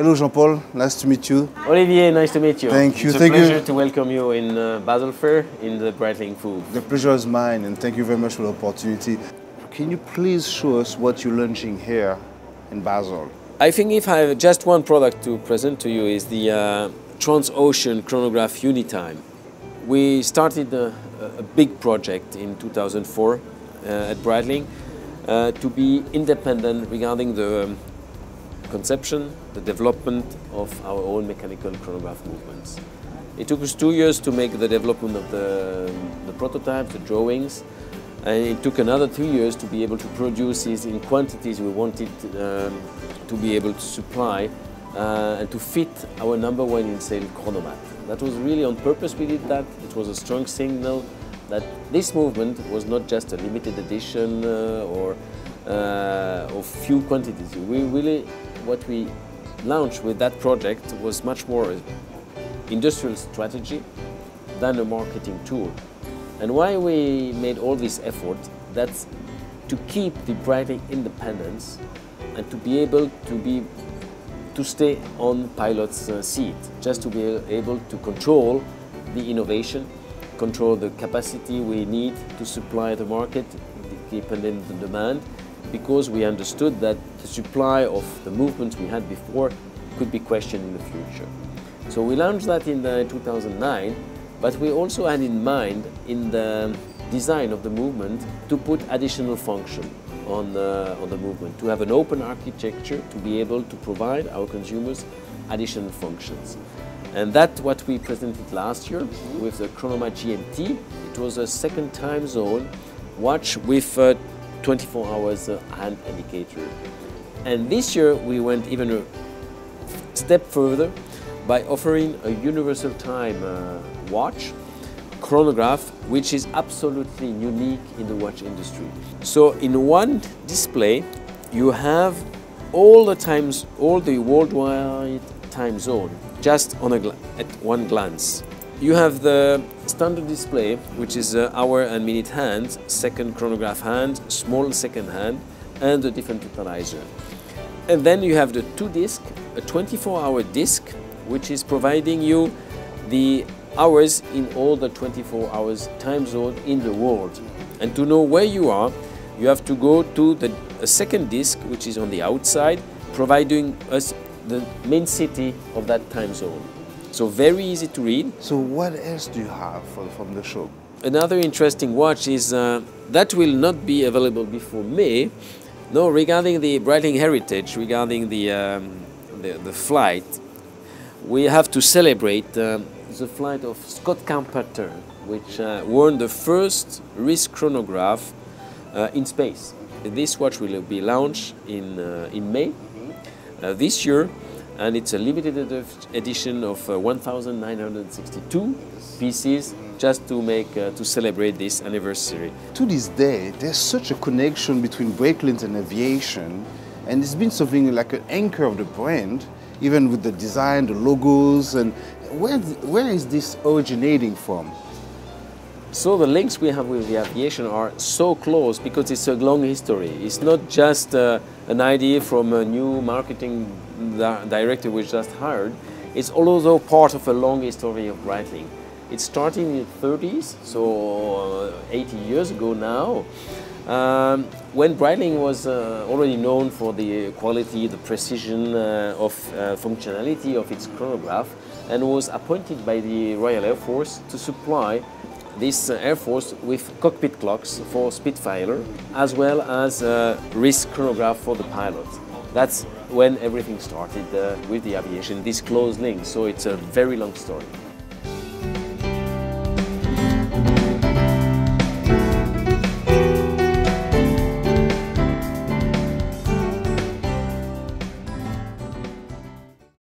Hello Jean-Paul, nice to meet you. Olivier, nice to meet you. Thank you. It's a pleasure to welcome you in Basel Fair in the Breitling Food. The pleasure is mine and thank you very much for the opportunity. Can you please show us what you're launching here in Basel? I think if I have just one product to present to you is the Transocean Chronograph Unitime. We started a big project in 2004 at Breitling to be independent regarding the conception, the development of our own mechanical chronograph movements. It took us 2 years to make the development of the prototypes, the drawings, and it took another 3 years to be able to produce these in quantities we wanted to be able to supply and to fit our #1 in sale chronomat. That was really on purpose we did that. It was a strong signal that this movement was not just a limited edition or few quantities. What we launched with that project was much more an industrial strategy than a marketing tool. And why we made all this effort, that's to keep the Breitling independence and to be able to stay on pilot's seat, just to be able to control the innovation, control the capacity we need to supply the market, depending on the demand, because we understood that the supply of the movements we had before could be questioned in the future. So we launched that in 2009, but we also had in mind in the design of the movement to put additional function on the movement, to have an open architecture to be able to provide our consumers additional functions. And that's what we presented last year with the Chronomat GMT. It was a second time zone watch with 24 hours hand indicator. And this year we went even a step further by offering a universal time watch, chronograph, which is absolutely unique in the watch industry. So in one display you have all the worldwide time zone, just at one glance. You have the standard display, which is hour and minute hand, second chronograph hand, small second hand, and a different totalizer. And then you have the 2-disc, a 24-hour disc, which is providing you the hours in all the 24 hours time zone in the world. And to know where you are, you have to go to a second disc, which is on the outside, providing us the main city of that time zone. So very easy to read. So what else do you have from the show? Another interesting watch is that will not be available before May. No, regarding the Breitling heritage, regarding the flight, we have to celebrate the flight of Scott Carpenter, which won the first wrist chronograph in space. This watch will be launched in May this year. And it's a limited edition of 1,962 pieces, just to celebrate this anniversary. To this day, there's such a connection between Breitling and aviation, and it's been something like an anchor of the brand, even with the design, the logos, and where is this originating from? So the links we have with the aviation are so close because it's a long history. It's not just an idea from a new marketing director we just hired. It's also part of a long history of Breitling. It started in the 30s, so 80 years ago now, when Breitling was already known for the quality, the precision of functionality of its chronograph, and was appointed by the Royal Air Force to supply this Air Force with cockpit clocks for Spitfire, as well as wrist chronograph for the pilots. That's when everything started with the aviation, this close link, so it's a very long story.